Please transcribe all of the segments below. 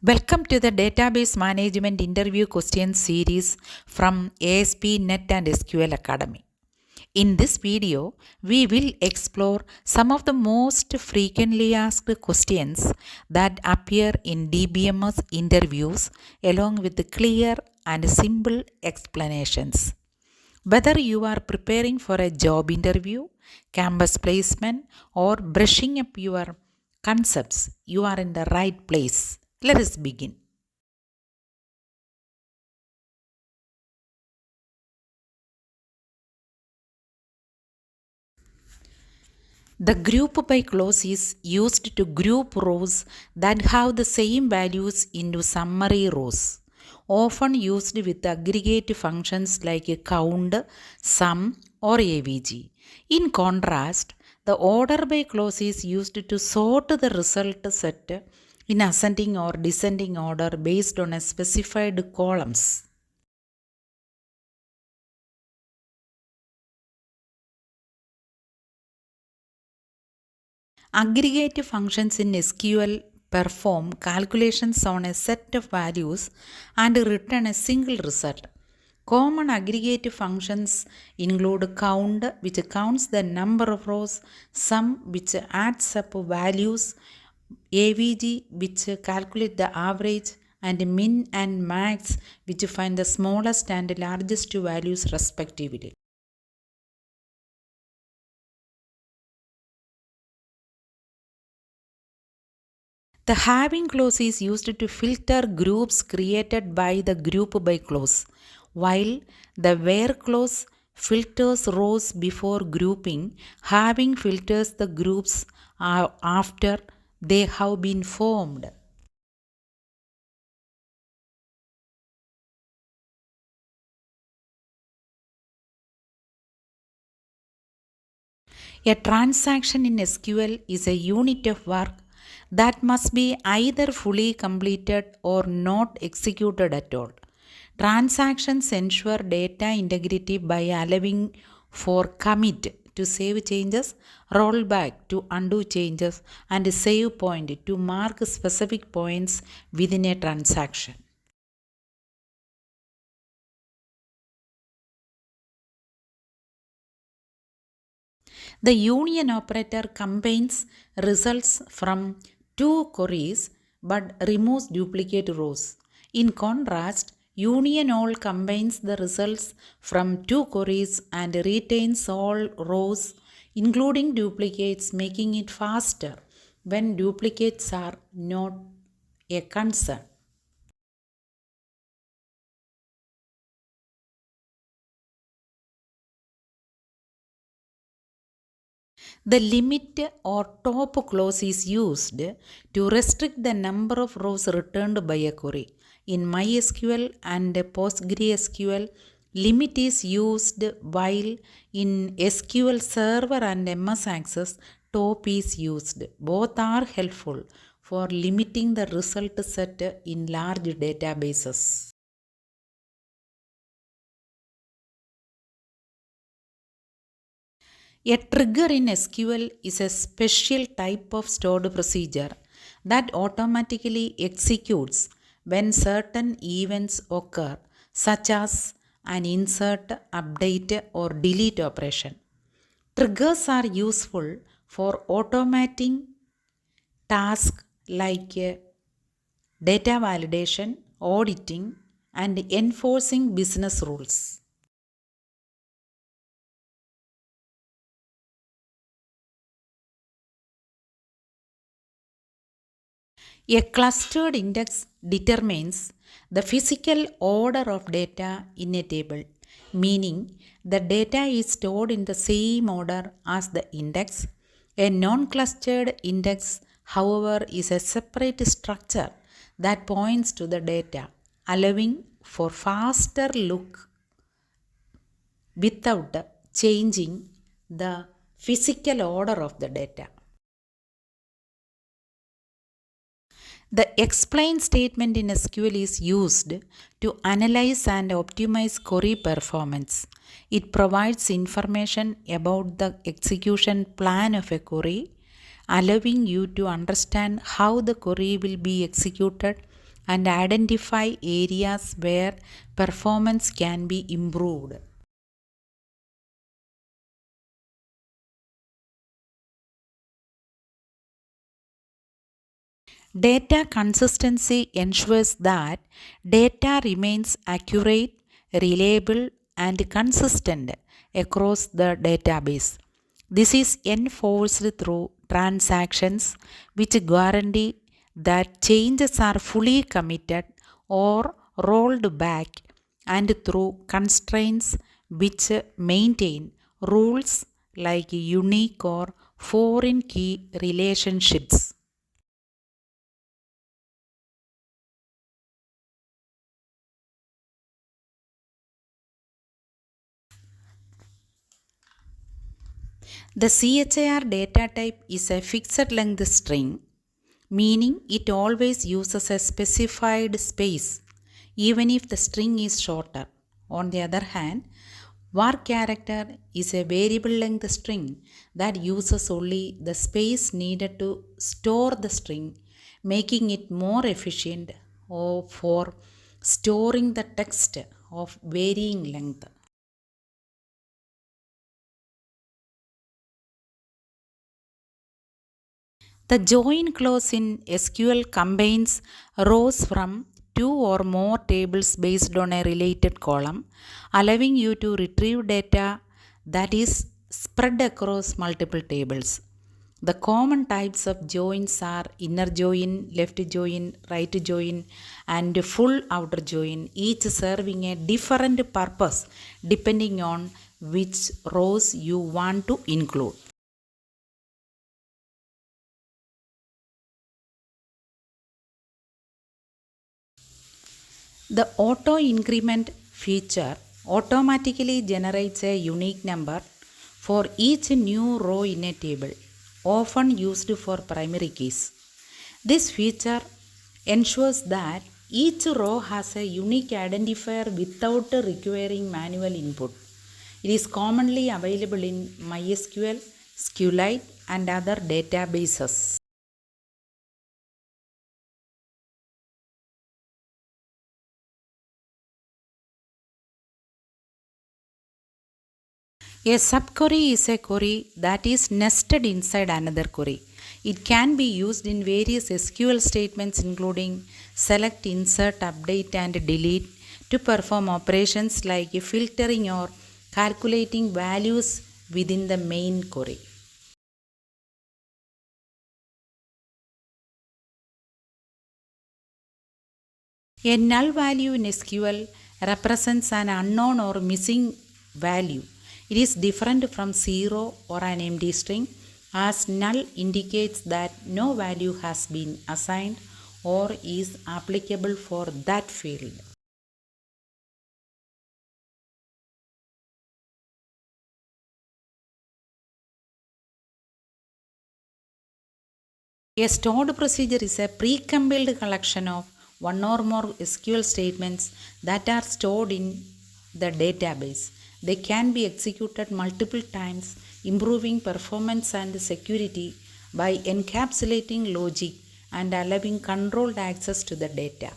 Welcome to the Database Management Interview Questions series from ASP NET and SQL Academy. In this video, we will explore some of the most frequently asked questions that appear in DBMS interviews along with the clear and simple explanations. Whether you are preparing for a job interview, campus placement, or brushing up your concepts, you are in the right place. Let us begin. The group by clause is used to group rows that have the same values into summary rows, often used with aggregate functions like count, sum, or AVG. In contrast, the order by clause is used to sort the result set in ascending or descending order based on a specified columns. Aggregate functions in SQL perform calculations on a set of values and return a single result. Common aggregate functions include count, which counts the number of rows, sum, which adds up values, AVG, which calculates the average, and min and max, which find the smallest and largest values respectively. The having clause is used to filter groups created by the group by clause, while the where clause filters rows before grouping. Having filters the groups after they have been formed. A transaction in SQL is a unit of work that must be either fully completed or not executed at all. Transactions ensure data integrity by allowing for commit to save changes, rollback to undo changes, and save point to mark specific points within a transaction. The union operator combines results from two queries but removes duplicate rows. In contrast, union all combines the results from two queries and retains all rows, including duplicates, making it faster when duplicates are not a concern. The limit or top clause is used to restrict the number of rows returned by a query. In MySQL and PostgreSQL, limit is used while in SQL Server and MS Access, top is used. Both are helpful for limiting the result set in large databases. A trigger in SQL is a special type of stored procedure that automatically executes when certain events occur, such as an insert, update, or delete operation. Triggers are useful for automating tasks like data validation, auditing, and enforcing business rules. A clustered index determines the physical order of data in a table, meaning the data is stored in the same order as the index. A non-clustered index, however, is a separate structure that points to the data, allowing for faster look without changing the physical order of the data. The explain statement in SQL is used to analyze and optimize query performance. It provides information about the execution plan of a query, allowing you to understand how the query will be executed and identify areas where performance can be improved. Data consistency ensures that data remains accurate, reliable, and consistent across the database. This is enforced through transactions which guarantee that changes are fully committed or rolled back, and through constraints which maintain rules like unique or foreign key relationships. The CHIR data type is a fixed length string, meaning it always uses a specified space, even if the string is shorter. On the other hand, var character is a variable length string that uses only the space needed to store the string, making it more efficient for storing the text of varying length. The join clause in SQL combines rows from two or more tables based on a related column, allowing you to retrieve data that is spread across multiple tables. The common types of joins are inner join, left join, right join, and full outer join, each serving a different purpose depending on which rows you want to include. The auto increment feature automatically generates a unique number for each new row in a table, often used for primary keys. This feature ensures that each row has a unique identifier without requiring manual input. It is commonly available in MySQL, SQLite, and other databases. A subquery is a query that is nested inside another query. It can be used in various SQL statements including select, insert, update, and delete to perform operations like filtering or calculating values within the main query. A null value in SQL represents an unknown or missing value. It is different from zero or an empty string, as null indicates that no value has been assigned or is applicable for that field. A stored procedure is a pre-compiled collection of one or more SQL statements that are stored in the database. They can be executed multiple times, improving performance and security by encapsulating logic and allowing controlled access to the data.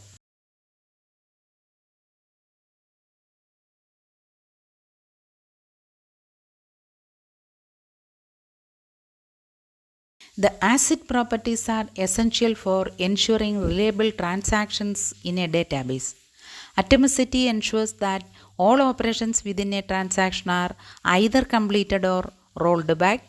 The ACID properties are essential for ensuring reliable transactions in a database. Atomicity ensures that all operations within a transaction are either completed or rolled back.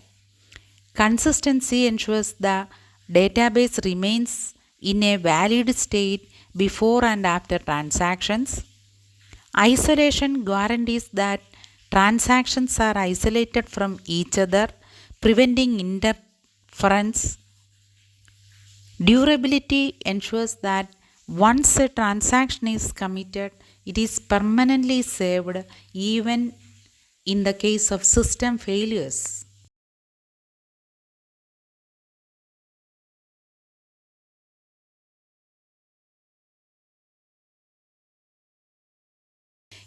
Consistency ensures the database remains in a valid state before and after transactions. Isolation guarantees that transactions are isolated from each other, preventing interference. Durability ensures that once a transaction is committed, it is permanently saved even in the case of system failures.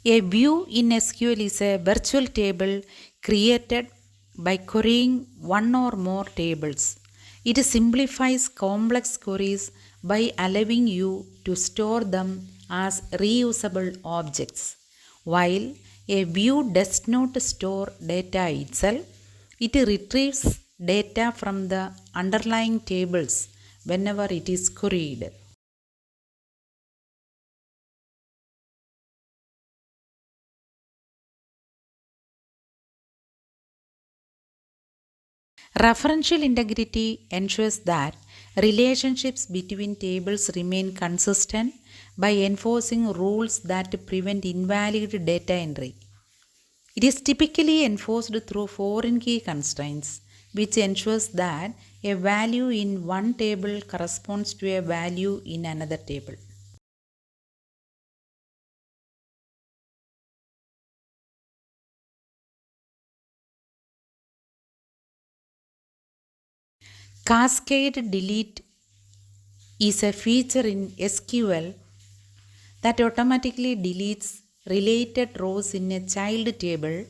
A view in SQL is a virtual table created by querying one or more tables. It simplifies complex queries by allowing you to store them as reusable objects. While a view does not store data itself, it retrieves data from the underlying tables whenever it is queried. Referential integrity ensures that relationships between tables remain consistent by enforcing rules that prevent invalid data entry. It is typically enforced through foreign key constraints, which ensures that a value in one table corresponds to a value in another table. Cascade delete is a feature in SQL that automatically deletes related rows in a child table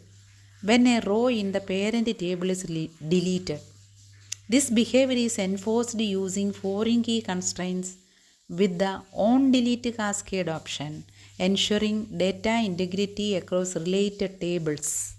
when a row in the parent table is deleted. This behavior is enforced using foreign key constraints with the onDelete cascade option, ensuring data integrity across related tables.